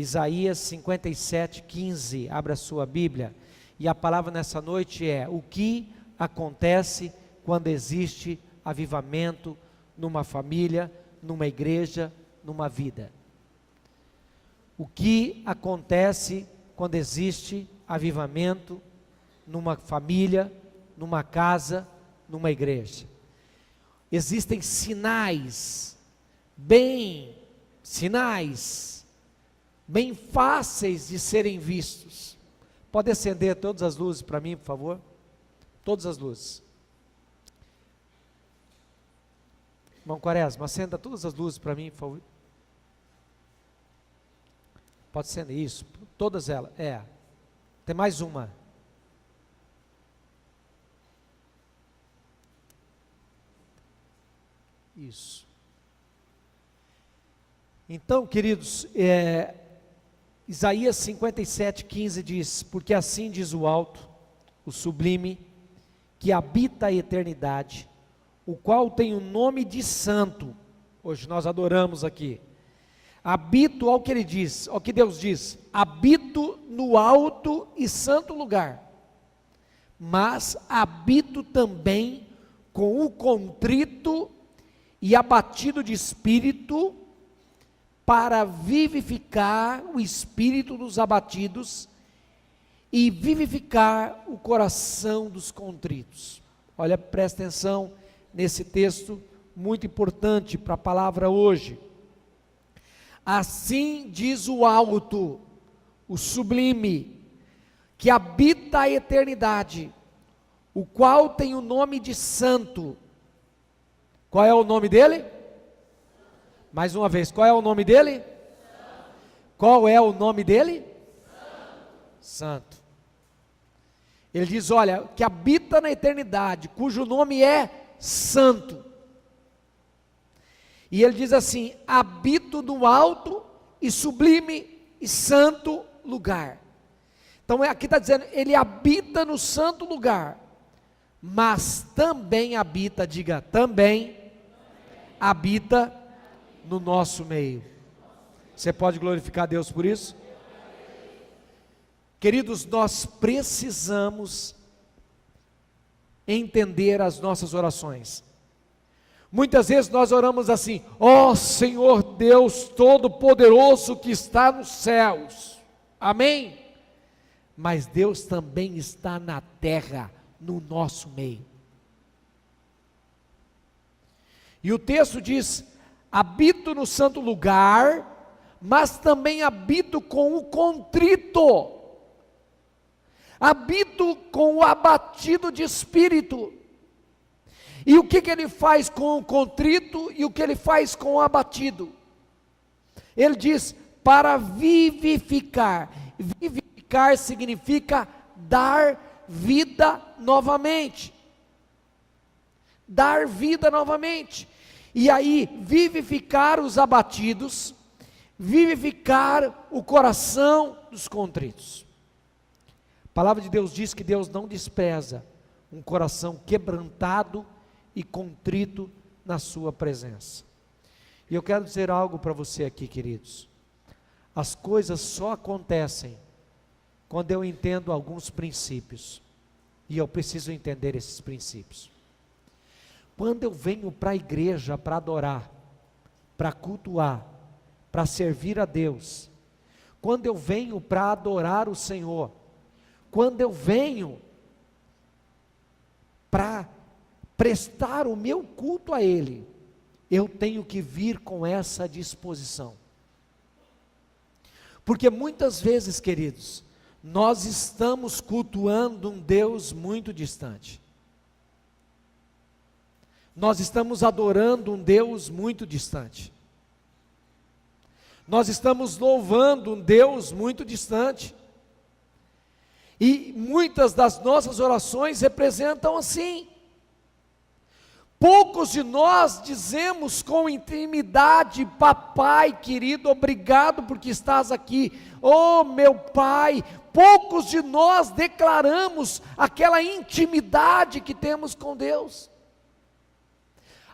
Isaías 57:15, abra a sua Bíblia, e a palavra nessa noite é: o que acontece quando existe avivamento numa família, numa igreja, numa vida? O que acontece quando existe avivamento numa família, numa casa, numa igreja? Existem sinais bem fáceis de serem vistos. Pode acender todas as luzes para mim, por favor? Todas as luzes. Irmão Quaresma, acenda todas as luzes para mim, por favor. Pode acender isso, todas elas. Tem mais uma. Isso. Então, queridos, Isaías 57:15 diz: porque assim diz o alto, o sublime, que habita a eternidade, o qual tem o nome de santo. Hoje nós adoramos aqui. Habito, ao que ele diz, ao que Deus diz: habito no alto e santo lugar, mas habito também com o contrito e abatido de espírito, para vivificar o espírito dos abatidos e vivificar o coração dos contritos. Olha, presta atenção nesse texto muito importante para a palavra hoje. Assim diz o alto, o sublime, que habita a eternidade, o qual tem o nome de santo. Qual é o nome dele? Mais uma vez, qual é o nome dele? Santo. Qual é o nome dele? Santo. Ele diz, olha, que habita na eternidade, cujo nome é santo. E ele diz assim: habito no alto e sublime e santo lugar. Então aqui está dizendo, ele habita no santo lugar, mas também habita, diga, também habita no nosso meio. Você pode glorificar a Deus por isso? Queridos, nós precisamos entender as nossas orações. Muitas vezes nós oramos assim: ó Senhor Deus Todo-Poderoso que está nos céus, amém? Mas Deus também está na terra, no nosso meio. E o texto diz: habito no santo lugar, mas também habito com o contrito, habito com o abatido de espírito. E o que ele faz com o contrito e o que ele faz com o abatido? Ele diz: para vivificar. Vivificar significa dar vida novamente. Dar vida novamente. E aí, vivificar os abatidos, vivificar o coração dos contritos. A palavra de Deus diz que Deus não despreza um coração quebrantado e contrito na sua presença. E eu quero dizer algo para você aqui, queridos. As coisas só acontecem quando eu entendo alguns princípios, e eu preciso entender esses princípios. Quando eu venho para a igreja para adorar, para cultuar, para servir a Deus, quando eu venho para adorar o Senhor, quando eu venho para prestar o meu culto a Ele, eu tenho que vir com essa disposição. Porque muitas vezes, queridos, nós estamos cultuando um Deus muito distante. Nós estamos adorando um Deus muito distante. Nós estamos louvando um Deus muito distante. E muitas das nossas orações representam assim. Poucos de nós dizemos com intimidade: papai querido, obrigado porque estás aqui, oh meu pai. Poucos de nós declaramos aquela intimidade que temos com Deus.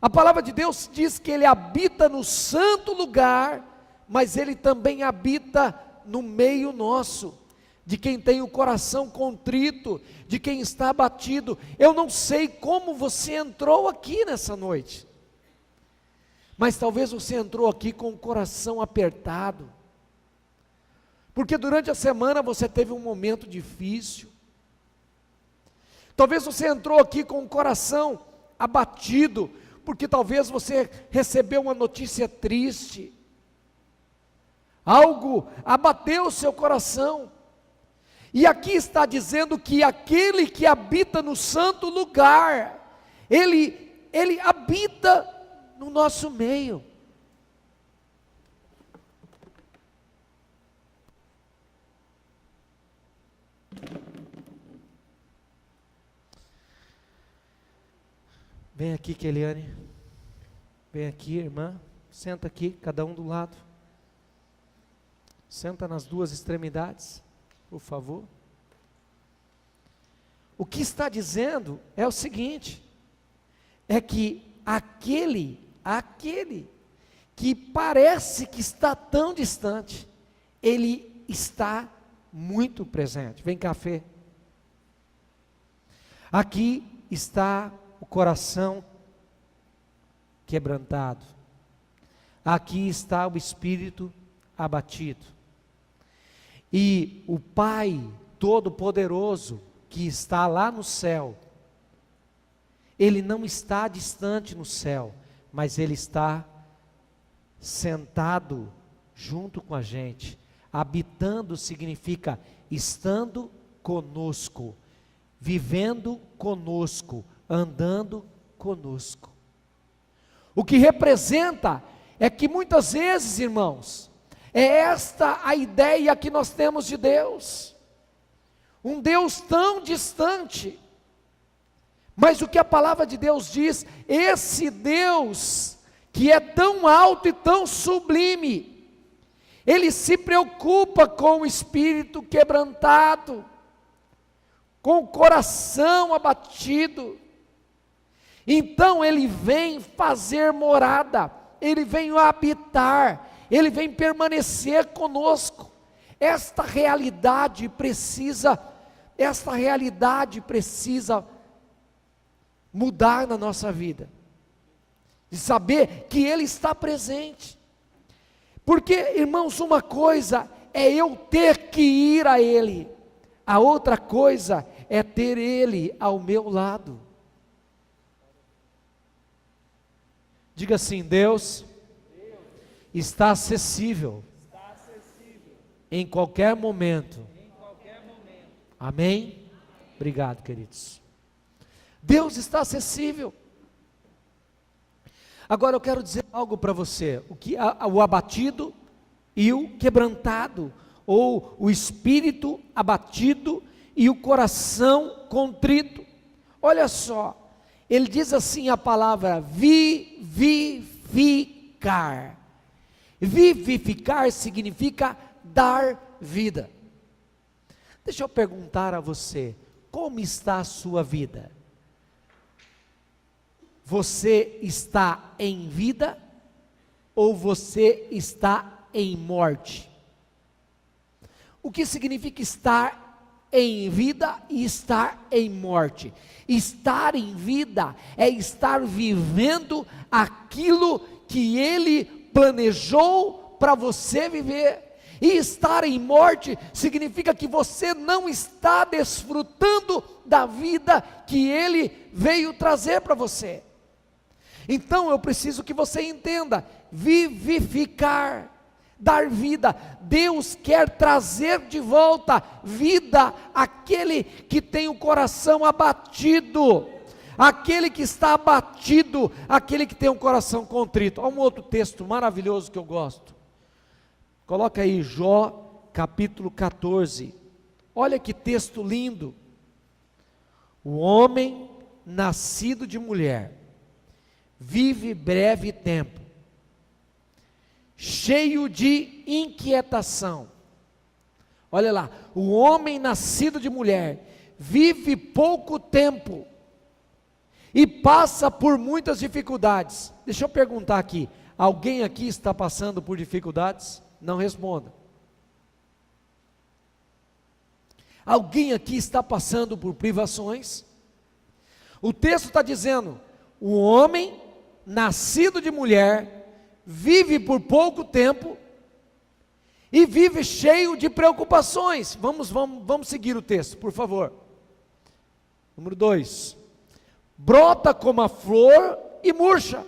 A palavra de Deus diz que Ele habita no santo lugar, mas Ele também habita no meio nosso, de quem tem o coração contrito, de quem está abatido. Eu não sei como você entrou aqui nessa noite, mas talvez você entrou aqui com o coração apertado, porque durante a semana você teve um momento difícil. Talvez você entrou aqui com o coração abatido, porque talvez você recebeu uma notícia triste, algo abateu o seu coração. E aqui está dizendo que aquele que habita no santo lugar, ele habita no nosso meio. Vem aqui, Keliane. Vem aqui, irmã. Senta aqui, cada um do lado. Senta nas duas extremidades, por favor. O que está dizendo é o seguinte: é que aquele que parece que está tão distante, ele está muito presente. Vem cá, Fê. Aqui está o coração quebrantado. Aqui está o espírito abatido. E o Pai Todo-Poderoso, que está lá no céu, Ele não está distante no céu, mas Ele está sentado junto com a gente. Habitando significa estando conosco, vivendo conosco, andando conosco. O que representa é que muitas vezes, irmãos, é esta a ideia que nós temos de Deus, um Deus tão distante, mas o que a palavra de Deus diz, esse Deus que é tão alto e tão sublime, Ele se preocupa com o espírito quebrantado, com o coração abatido. Então Ele vem fazer morada, Ele vem habitar, Ele vem permanecer conosco. Esta realidade precisa mudar na nossa vida, de saber que Ele está presente. Porque, irmãos, uma coisa é eu ter que ir a Ele, a outra coisa é ter Ele ao meu lado. Diga assim: Deus está acessível em qualquer momento. Amém? Obrigado, queridos. Deus está acessível. Agora eu quero dizer algo para você: o abatido e o quebrantado, ou o espírito abatido e o coração contrito. Olha só, ele diz assim a palavra vivificar. Vivificar significa dar vida. Deixa eu perguntar a você, como está a sua vida? Você está em vida ou você está em morte? O que significa estar em vida e estar em morte? Estar em vida é estar vivendo aquilo que Ele planejou para você viver. E estar em morte significa que você não está desfrutando da vida que Ele veio trazer para você. Então eu preciso que você entenda: vivificar, dar vida. Deus quer trazer de volta vida àquele que tem o coração abatido, aquele que está abatido, aquele que tem o coração contrito. Há um outro texto maravilhoso que eu gosto. Coloca aí Jó capítulo 14. Olha que texto lindo. O homem nascido de mulher vive breve tempo, cheio de inquietação. Olha lá, o homem nascido de mulher vive pouco tempo e passa por muitas dificuldades. Deixa eu perguntar aqui, alguém aqui está passando por dificuldades? Não responda. Alguém aqui está passando por privações? O texto está dizendo: o homem nascido de mulher vive por pouco tempo e vive cheio de preocupações. Vamos seguir o texto, por favor. Número 2: brota como a flor e murcha,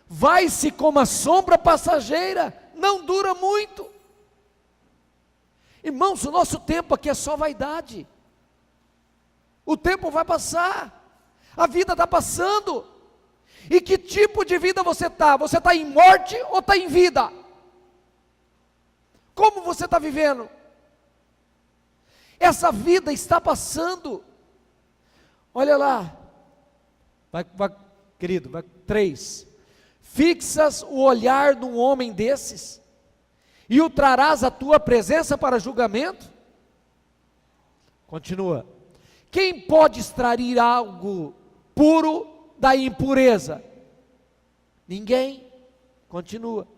vai-se como a sombra passageira, não dura muito. Irmãos, o nosso tempo aqui é só vaidade. O tempo vai passar, a vida está passando. E que tipo de vida você está? Você está em morte ou está em vida? Como você está vivendo? Essa vida está passando. Olha lá, querido, 3. Fixas o olhar num homem desses, e o trarás à tua presença para julgamento? Continua. Quem pode extrair algo puro da impureza? Ninguém. Continua.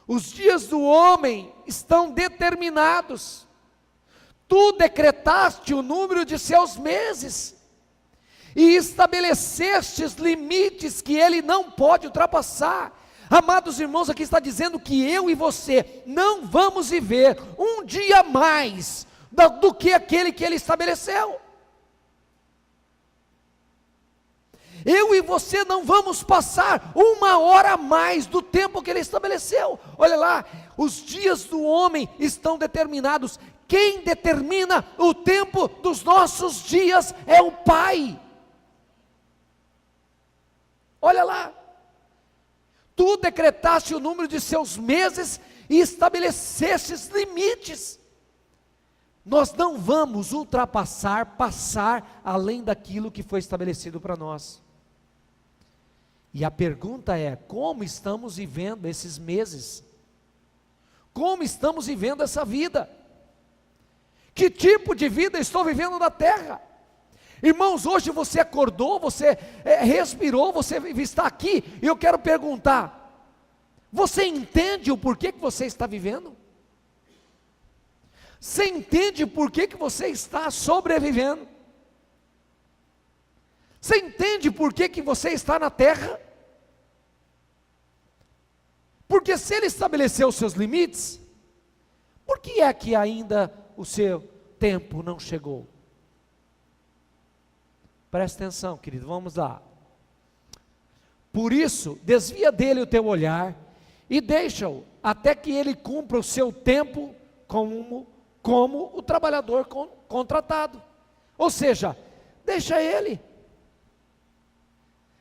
Os dias do homem estão determinados, tu decretaste o número de seus meses, e estabelecestes limites que ele não pode ultrapassar. Amados irmãos, aqui está dizendo que eu e você não vamos viver um dia mais do que aquele que ele estabeleceu. Eu e você não vamos passar uma hora a mais do tempo que ele estabeleceu. Olha lá, os dias do homem estão determinados. Quem determina o tempo dos nossos dias é o Pai. Olha lá, tu decretaste o número de seus meses e estabelecestes limites. Nós não vamos passar além daquilo que foi estabelecido para nós. E a pergunta é: como estamos vivendo esses meses? Como estamos vivendo essa vida? Que tipo de vida estou vivendo na terra? Irmãos, hoje você acordou, você respirou, você está aqui, e eu quero perguntar: você entende o porquê que você está vivendo? Você entende por que você está sobrevivendo? Você entende por que você está na terra? Porque se ele estabeleceu os seus limites, por que é que ainda o seu tempo não chegou? Presta atenção, querido, vamos lá. Por isso, desvia dele o teu olhar e deixa-o até que ele cumpra o seu tempo como o trabalhador contratado. Ou seja, deixa ele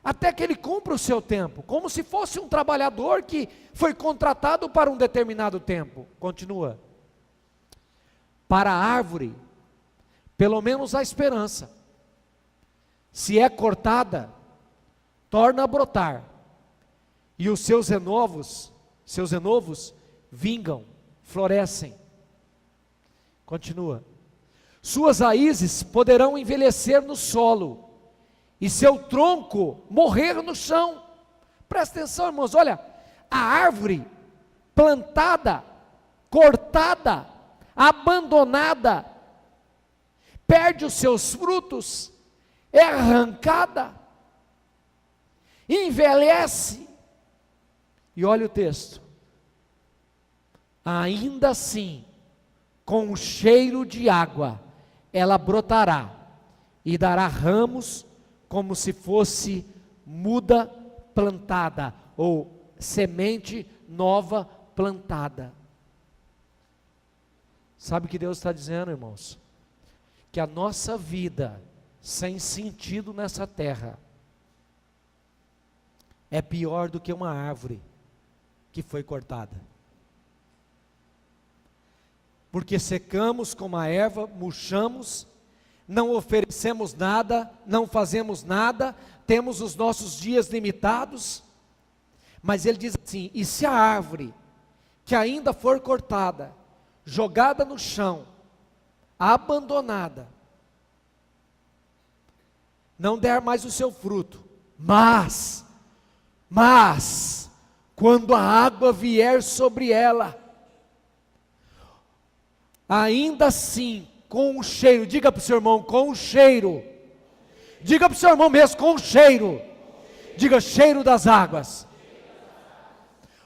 até que ele cumpra o seu tempo, como se fosse um trabalhador que foi contratado para um determinado tempo. Continua. Para a árvore, pelo menos a esperança. Se é cortada, torna a brotar, e os seus renovos vingam, florescem. Continua. Suas raízes poderão envelhecer no solo, e seu tronco morrer no chão. Presta atenção, irmãos, olha, a árvore plantada, cortada, abandonada, perde os seus frutos, é arrancada, envelhece, e olha o texto: ainda assim, com o cheiro de água, ela brotará, e dará ramos, como se fosse muda plantada, ou semente nova plantada. Sabe o que Deus está dizendo, irmãos? Que a nossa vida sem sentido nessa terra é pior do que uma árvore que foi cortada. Porque secamos como a erva, murchamos, não oferecemos nada, não fazemos nada, temos os nossos dias limitados. Mas ele diz assim: e se a árvore que ainda for cortada, jogada no chão, abandonada, não der mais o seu fruto, mas, quando a água vier sobre ela, ainda assim, com o cheiro. Diga para o seu irmão, com o cheiro. Diga para o seu irmão mesmo, com o cheiro. Diga, cheiro das águas.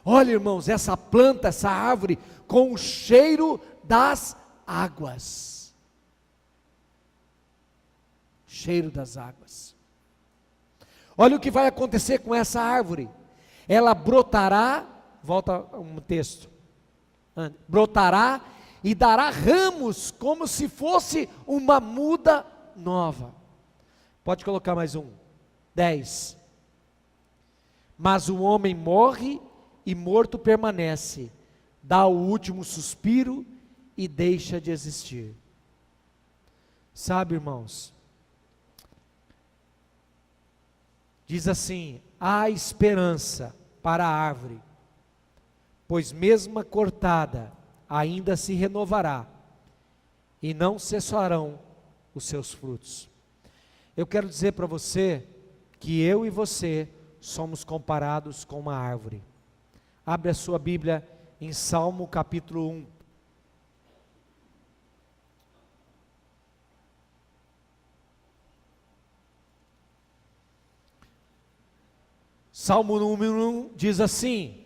Olha, irmãos, essa planta, essa árvore, com o cheiro das águas. Cheiro das águas. Olha o que vai acontecer com essa árvore. Ela brotará, volta um texto, brotará e dará ramos como se fosse uma muda nova. Pode colocar mais um, 10. Mas o homem morre e morto permanece, dá o último suspiro e deixa de existir. Sabe, irmãos, diz assim: há esperança para a árvore, pois mesmo cortada, ainda se renovará, e não cessarão os seus frutos. Eu quero dizer para você, que eu e você, somos comparados com uma árvore. Abre a sua Bíblia em Salmo capítulo 1. Salmo número 1 diz assim: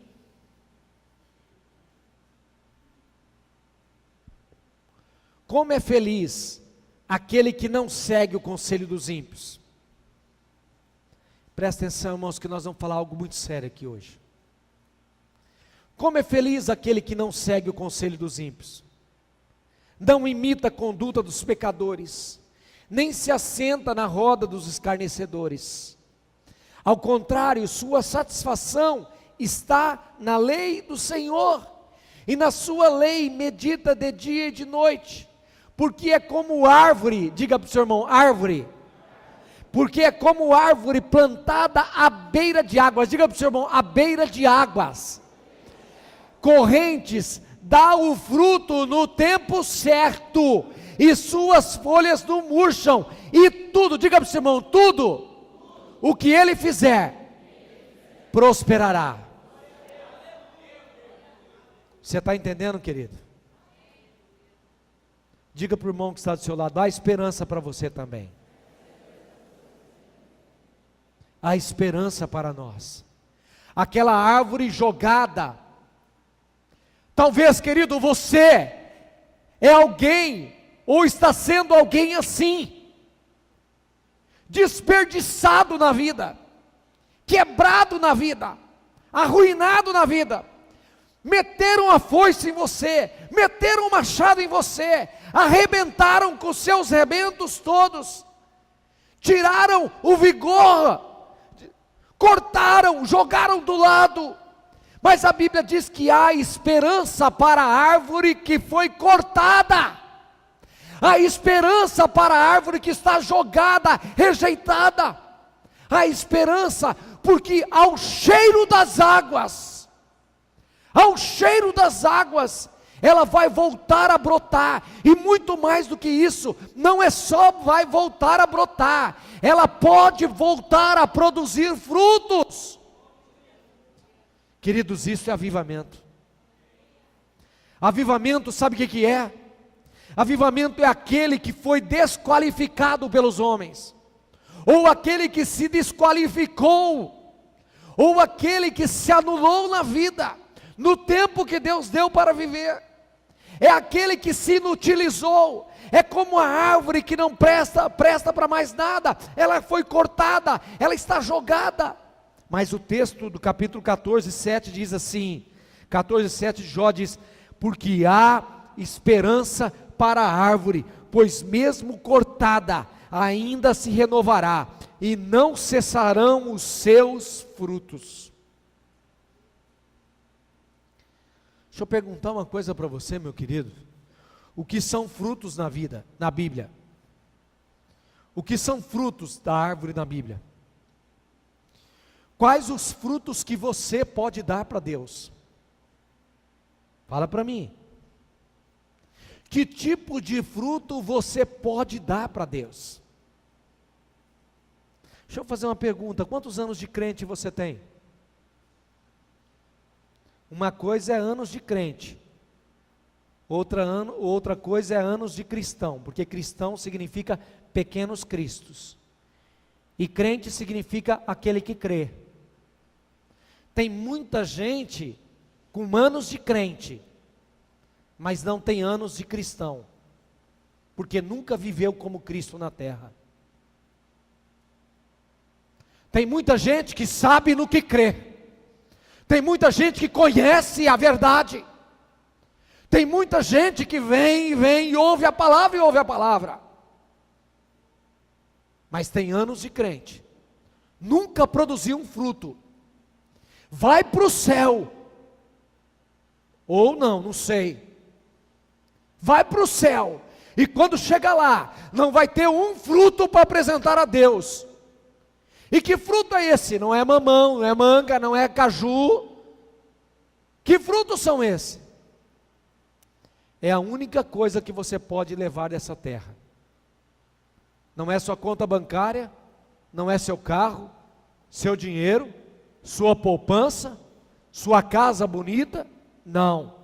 como é feliz aquele que não segue o conselho dos ímpios. Presta atenção, irmãos, que nós vamos falar algo muito sério aqui hoje. Como é feliz aquele que não segue o conselho dos ímpios, não imita a conduta dos pecadores, nem se assenta na roda dos escarnecedores. Ao contrário, sua satisfação está na lei do Senhor, e na sua lei medita de dia e de noite. Porque é como árvore, diga para o seu irmão, árvore. Porque é como árvore plantada à beira de águas, diga para o seu irmão, à beira de águas correntes, dá o fruto no tempo certo, e suas folhas não murcham, e tudo, diga para o seu irmão, tudo o que ele fizer, prosperará. Você está entendendo, querido? Diga para o irmão que está do seu lado, há esperança para você também. Há esperança para nós. Aquela árvore jogada, talvez, querido, você é alguém, ou está sendo alguém assim, desperdiçado na vida, quebrado na vida, arruinado na vida. Meteram a foice em você, meteram um machado em você, arrebentaram com seus rebentos todos, tiraram o vigor, cortaram, jogaram do lado. Mas a Bíblia diz que há esperança para a árvore que foi cortada, há esperança para a árvore que está jogada, rejeitada, há esperança, porque ao cheiro das águas, ela vai voltar a brotar, e muito mais do que isso, não é só vai voltar a brotar, ela pode voltar a produzir frutos. Queridos, isso é avivamento. Avivamento, sabe o que é? Avivamento é aquele que foi desqualificado pelos homens, ou aquele que se desqualificou, ou aquele que se anulou na vida, no tempo que Deus deu para viver. É aquele que se inutilizou. É como a árvore que não presta para mais nada, ela foi cortada, ela está jogada. Mas o texto do capítulo 14, 7 diz assim, 14, 7 de Jó diz: porque há esperança para a árvore, pois mesmo cortada, ainda se renovará, e não cessarão os seus frutos. Deixa eu perguntar uma coisa para você, meu querido. O que são frutos na vida, na Bíblia? O que são frutos da árvore na Bíblia? Quais os frutos que você pode dar para Deus? Fala para mim. Que tipo de fruto você pode dar para Deus? Deixa eu fazer uma pergunta: quantos anos de crente você tem? Uma coisa é anos de crente, Outra coisa é anos de cristão, porque cristão significa pequenos cristos, e crente significa aquele que crê. Tem muita gente com anos de crente, mas não tem anos de cristão, porque nunca viveu como Cristo na terra. Tem muita gente que sabe no que crê, tem muita gente que conhece a verdade, tem muita gente que vem e ouve a palavra, mas tem anos de crente, nunca produziu um fruto, vai para o céu, ou não sei, vai para o céu, e quando chega lá, não vai ter um fruto para apresentar a Deus. E que fruto é esse? Não é mamão, não é manga, não é caju. Que frutos são esses? É a única coisa que você pode levar dessa terra. Não é sua conta bancária, não é seu carro, seu dinheiro, sua poupança, sua casa bonita, não.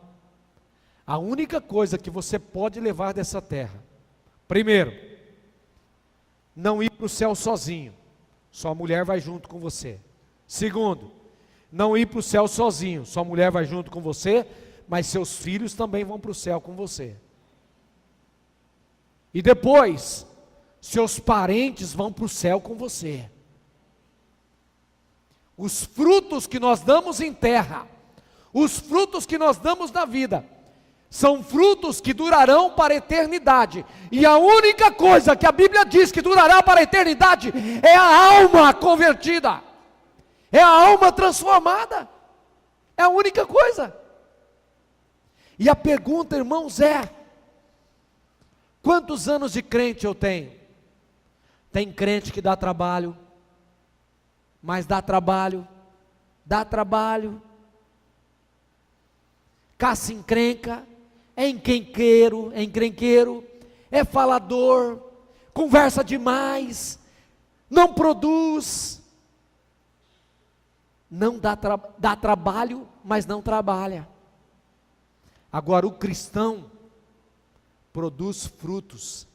A única coisa que você pode levar dessa terra, primeiro, não ir para o céu sozinho, sua mulher vai junto com você. Segundo, não ir para o céu sozinho, sua mulher vai junto com você, mas seus filhos também vão para o céu com você. E depois, seus parentes vão para o céu com você. Os frutos que nós damos em terra, os frutos que nós damos na vida, são frutos que durarão para a eternidade, e a única coisa que a Bíblia diz que durará para a eternidade, é a alma convertida, é a alma transformada, é a única coisa. E a pergunta, irmãos, é: quantos anos de crente eu tenho? Tem crente que dá trabalho, mas dá trabalho, caça encrenca, é encrenqueiro, é falador, conversa demais, não produz, não dá trabalho, mas não trabalha. Agora o cristão produz frutos,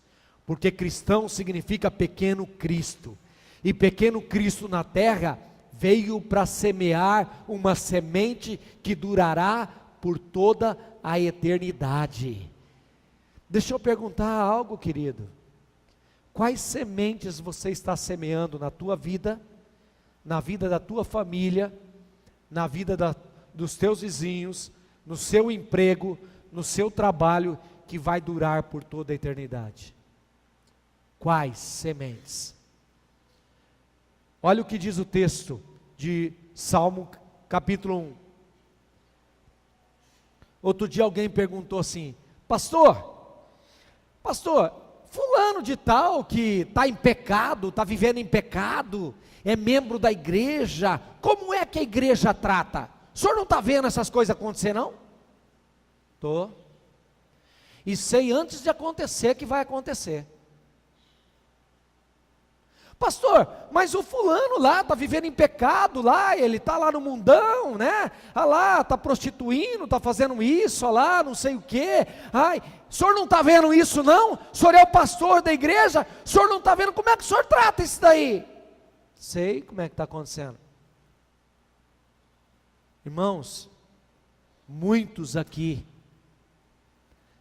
porque cristão significa pequeno Cristo, e pequeno Cristo na terra veio para semear uma semente que durará por toda a eternidade. Deixa eu perguntar algo, querido: quais sementes você está semeando na tua vida, na vida da tua família, na vida dos teus vizinhos, no seu emprego, no seu trabalho, que vai durar por toda a eternidade? Quais sementes? Olha o que diz o texto de Salmo capítulo 1. Outro dia alguém perguntou assim: pastor, fulano de tal que está em pecado, está vivendo em pecado, é membro da igreja, como é que a igreja trata? O senhor não está vendo essas coisas acontecer, não? Estou. E sei antes de acontecer que vai acontecer. Pastor, mas o fulano lá está vivendo em pecado, lá, ele está lá no mundão, né? Lá, está prostituindo, está fazendo isso, lá, não sei o quê. Ai, o senhor não está vendo isso não? O senhor é o pastor da igreja, o senhor não está vendo? Como é que o senhor trata isso daí? Sei como é que está acontecendo. Irmãos, muitos aqui,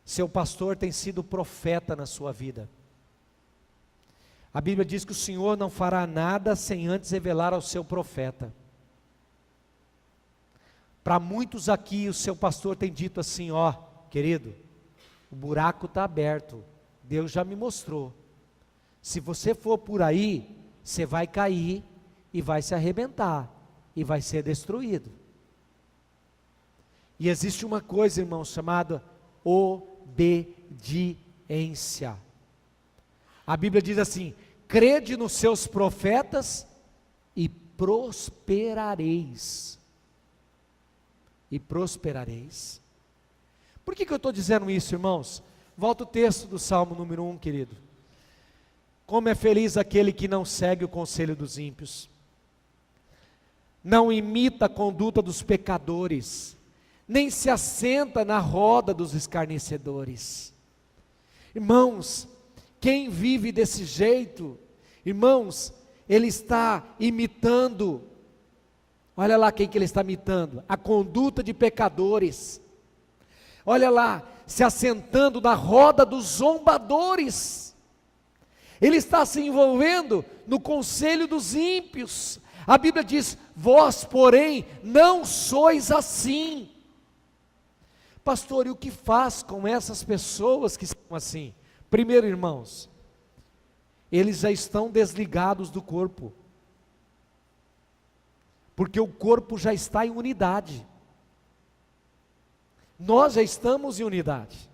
seu pastor tem sido profeta na sua vida. A Bíblia diz que o Senhor não fará nada sem antes revelar ao seu profeta. Para muitos aqui, o seu pastor tem dito assim: ó, querido, o buraco está aberto, Deus já me mostrou. Se você for por aí, você vai cair e vai se arrebentar e vai ser destruído. E existe uma coisa, irmãos, chamada obediência. A Bíblia diz assim: crede nos seus profetas e prosperareis. E prosperareis. Por que eu estou dizendo isso, irmãos? Volta o texto do Salmo número 1, querido. Como é feliz aquele que não segue o conselho dos ímpios, não imita a conduta dos pecadores, nem se assenta na roda dos escarnecedores. Irmãos, quem vive desse jeito, irmãos, ele está imitando, olha lá quem que ele está imitando, a conduta de pecadores. Olha lá, se assentando na roda dos zombadores. Ele está se envolvendo no conselho dos ímpios. A Bíblia diz: vós, porém, não sois assim. Pastor, e o que faz com essas pessoas que são assim? Primeiro, irmãos, eles já estão desligados do corpo, porque o corpo já está em unidade. Nós já estamos em unidade.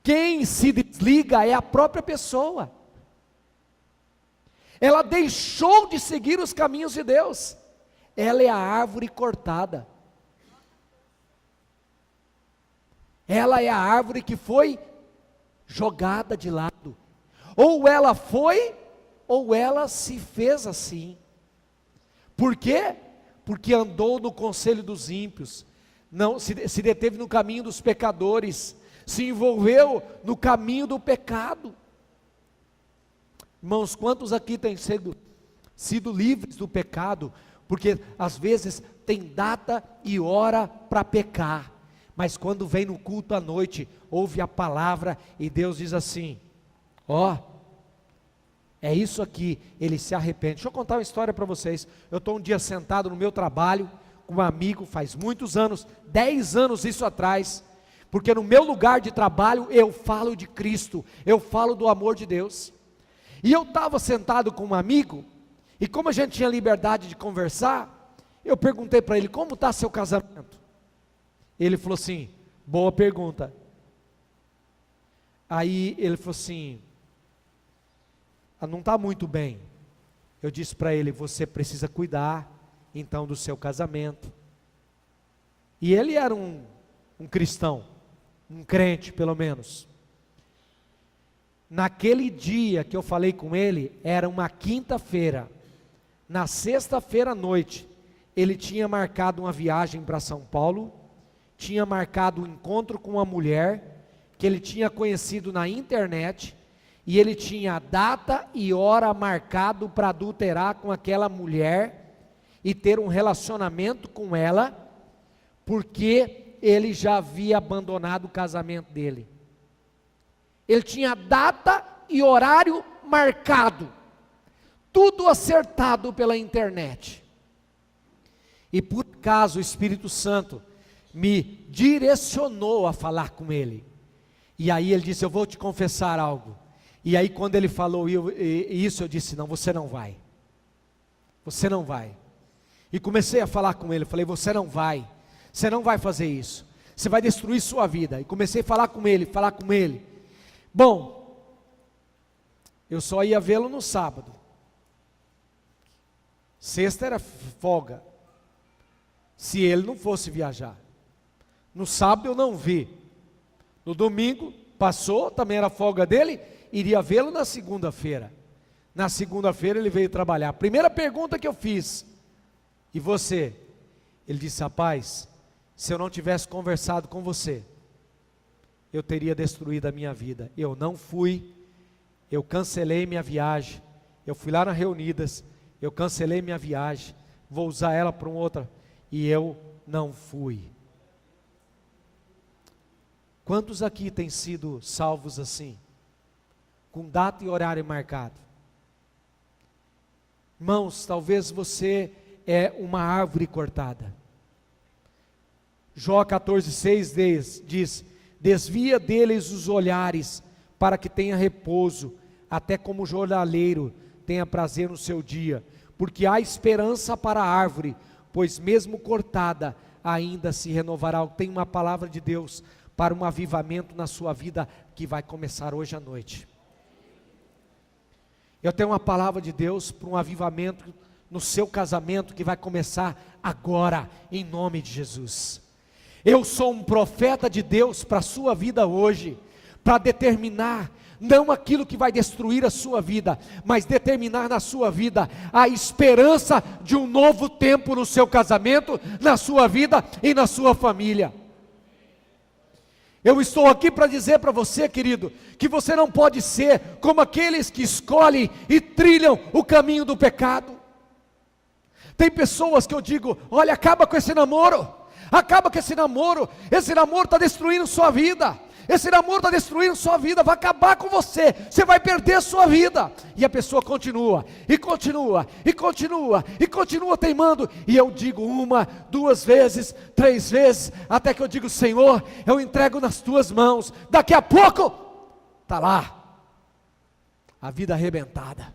Quem se desliga é a própria pessoa. Ela deixou de seguir os caminhos de Deus. Ela é a árvore cortada. Ela é a árvore que foi jogada de lado. Ou ela foi, ou ela se fez assim. Por quê? Porque andou no conselho dos ímpios, não se deteve no caminho dos pecadores, se envolveu no caminho do pecado. Irmãos, quantos aqui têm sido livres do pecado? Porque às vezes tem data e hora para pecar, mas quando vem no culto à noite, ouve a palavra e Deus diz assim: ó, é isso aqui, ele se arrepende. Deixa eu contar uma história para vocês. Eu estou um dia sentado no meu trabalho, com um amigo, faz muitos anos, 10 anos isso atrás, porque no meu lugar de trabalho eu falo de Cristo, eu falo do amor de Deus, e eu estava sentado com um amigo, e como a gente tinha liberdade de conversar, eu perguntei para ele: como está seu casamento? Ele falou assim: boa pergunta. Aí ele falou assim: não está muito bem. Eu disse para ele: você precisa cuidar então do seu casamento. E ele era um cristão, um crente pelo menos. Naquele dia que eu falei com ele, era uma quinta-feira. Na sexta-feira à noite, ele tinha marcado uma viagem para São Paulo, tinha marcado um encontro com uma mulher, que ele tinha conhecido na internet, e ele tinha data e hora marcado para adulterar com aquela mulher, e ter um relacionamento com ela, porque ele já havia abandonado o casamento dele. Ele tinha data e horário marcado, tudo acertado pela internet. E por acaso o Espírito Santo me direcionou a falar com ele. E aí ele disse: eu vou te confessar algo. E aí quando ele falou isso, eu disse: não, você não vai. Você não vai. E comecei a falar com ele, falei: você não vai fazer isso, você vai destruir sua vida. E comecei a falar com ele. Bom, eu só ia vê-lo no sábado, sexta era folga, se ele não fosse viajar. No sábado eu não vi, no domingo passou, também era folga dele, iria vê-lo na segunda-feira. Na segunda-feira ele veio trabalhar. Primeira pergunta que eu fiz: e você? Ele disse: rapaz, se eu não tivesse conversado com você, eu teria destruído a minha vida. Eu não fui, eu cancelei minha viagem, eu fui lá na Reunidas, eu cancelei minha viagem, vou usar ela para outra, e eu não fui. Quantos aqui têm sido salvos assim, com data e horário marcado? Irmãos, talvez você é uma árvore cortada. Jó 14,6 diz: desvia deles os olhares, para que tenha repouso, até como o jornaleiro tenha prazer no seu dia, porque há esperança para a árvore, pois mesmo cortada, ainda se renovará. Tem uma palavra de Deus para um avivamento na sua vida, que vai começar hoje à noite. Eu tenho uma palavra de Deus para um avivamento no seu casamento, que vai começar agora, em nome de Jesus. Eu sou um profeta de Deus para a sua vida hoje, para determinar não aquilo que vai destruir a sua vida, mas determinar na sua vida a esperança de um novo tempo no seu casamento, na sua vida e na sua família. Eu estou aqui para dizer para você, querido, que você não pode ser como aqueles que escolhem e trilham o caminho do pecado. Tem pessoas que eu digo, olha, acaba com esse namoro, esse namoro está destruindo sua vida. Esse namoro está destruindo sua vida, vai acabar com você, você vai perder a sua vida. E a pessoa continua, e continua, e continua, e continua teimando. E eu digo 1, 2 vezes, 3 vezes, até que eu digo, Senhor, eu entrego nas tuas mãos. Daqui a pouco, está lá, a vida arrebentada,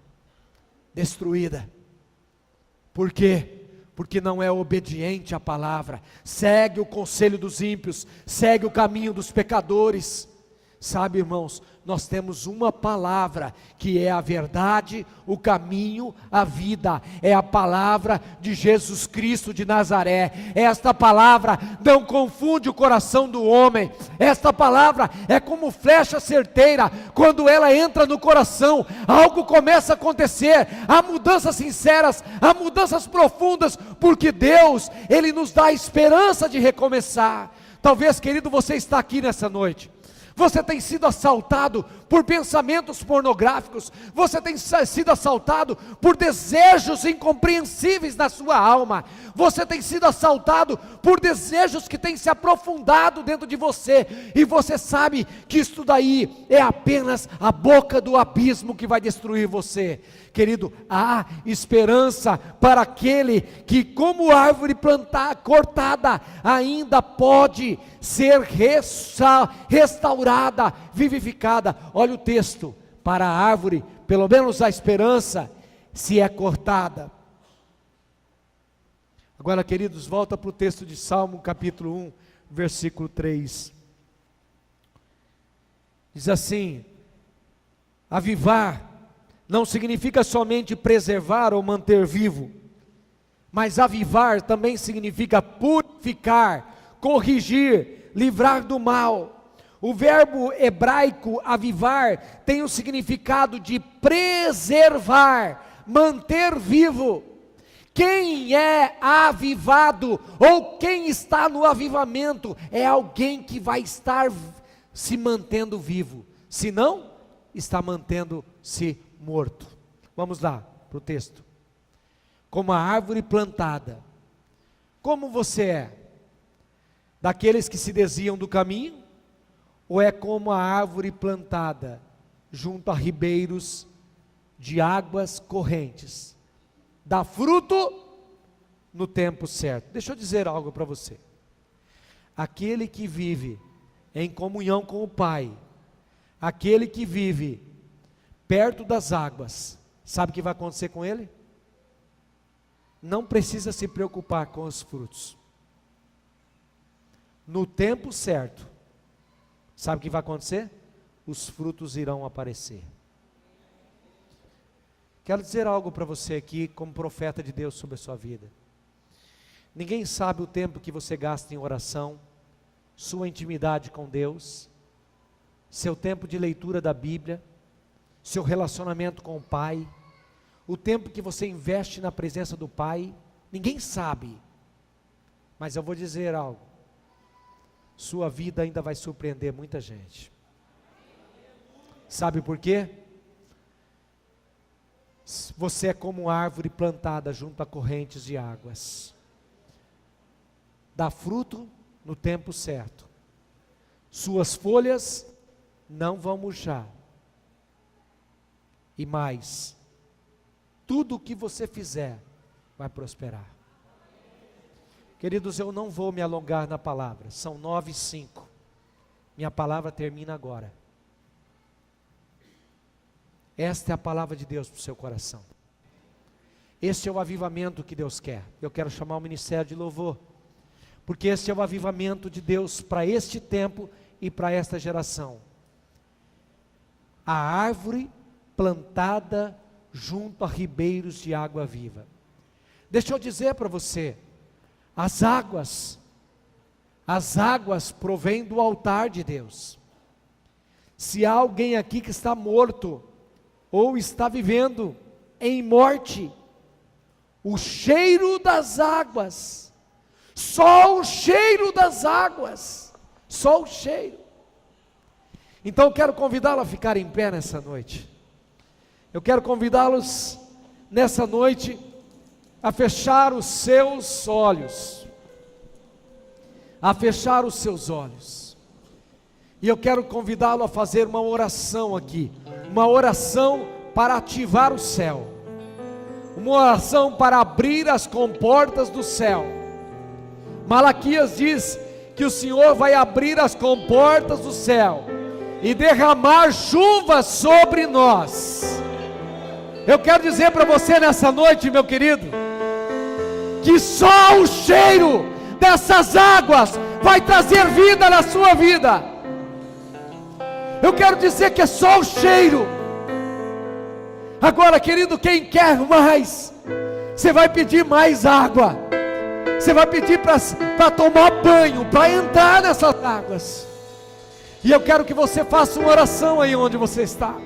destruída. Por quê? Porque não é obediente à palavra, segue o conselho dos ímpios, segue o caminho dos pecadores. Sabe, irmãos, nós temos uma palavra, que é a verdade, o caminho, a vida, é a palavra de Jesus Cristo de Nazaré. Esta palavra não confunde o coração do homem, esta palavra é como flecha certeira, quando ela entra no coração, algo começa a acontecer, há mudanças sinceras, há mudanças profundas, porque Deus, Ele nos dá a esperança de recomeçar. Talvez, querido, você está aqui nessa noite, você tem sido assaltado por pensamentos pornográficos, você tem sido assaltado por desejos incompreensíveis na sua alma, você tem sido assaltado por desejos que têm se aprofundado dentro de você, e você sabe que isso daí é apenas a boca do abismo que vai destruir você. Querido, há esperança para aquele que, como árvore cortada, ainda pode ser restaurada, vivificada. Olha o texto, para a árvore, pelo menos a esperança, se é cortada. Agora, queridos, volta para o texto de Salmo capítulo 1, versículo 3. Diz assim: avivar não significa somente preservar ou manter vivo, mas avivar também significa purificar, corrigir, livrar do mal. O verbo hebraico avivar tem o significado de preservar, manter vivo. Quem é avivado, ou quem está no avivamento, é alguém que vai estar se mantendo vivo, senão está mantendo-se morto. Vamos lá para o texto. Como a árvore plantada. Como você é? Daqueles que se desviam do caminho? Ou é como a árvore plantada junto a ribeiros de águas correntes? Dá fruto no tempo certo. Deixa eu dizer algo para você. Aquele que vive em comunhão com o Pai, aquele que vive perto das águas, sabe o que vai acontecer com ele? Não precisa se preocupar com os frutos. No tempo certo, sabe o que vai acontecer? Os frutos irão aparecer. Quero dizer algo para você aqui, como profeta de Deus sobre a sua vida. Ninguém sabe o tempo que você gasta em oração, sua intimidade com Deus, seu tempo de leitura da Bíblia, seu relacionamento com o Pai, o tempo que você investe na presença do Pai. Ninguém sabe, mas eu vou dizer algo: sua vida ainda vai surpreender muita gente. Sabe por quê? Você é como árvore plantada junto a correntes de águas, dá fruto no tempo certo, suas folhas não vão murchar, e mais, tudo o que você fizer vai prosperar. Queridos, eu não vou me alongar na palavra, são 9:05, minha palavra termina agora. Esta é a palavra de Deus para o seu coração. Este é o avivamento que Deus quer. Eu quero chamar o ministério de louvor, porque este é o avivamento de Deus para este tempo e para esta geração. A árvore plantada junto a ribeiros de água viva. Deixa eu dizer para você, as águas provêm do altar de Deus. Se há alguém aqui que está morto, ou está vivendo em morte, o cheiro das águas, só o cheiro das águas, só o cheiro. Então eu quero convidá-lo a ficar em pé nessa noite. Eu quero convidá-los nessa noite a fechar os seus olhos, a fechar os seus olhos. E eu quero convidá-lo a fazer uma oração aqui, uma oração para ativar o céu, uma oração para abrir as comportas do céu. Malaquias diz que o Senhor vai abrir as comportas do céu e derramar chuva sobre nós. Eu quero dizer para você nessa noite, meu querido, que só o cheiro dessas águas vai trazer vida na sua vida. Eu quero dizer que é só o cheiro. Agora, querido, quem quer mais, você vai pedir mais água, você vai pedir para tomar banho, para entrar nessas águas. E eu quero que você faça uma oração aí onde você está.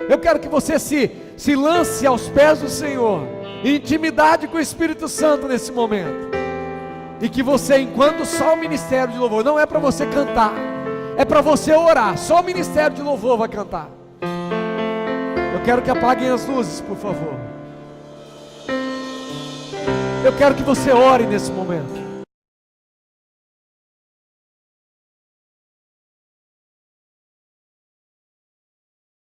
Eu quero que você se lance aos pés do Senhor, em intimidade com o Espírito Santo nesse momento. E que você, enquanto só o ministério de louvor, não é para você cantar, é para você orar, só o ministério de louvor vai cantar. Eu quero que apaguem as luzes, por favor. Eu quero que você ore nesse momento.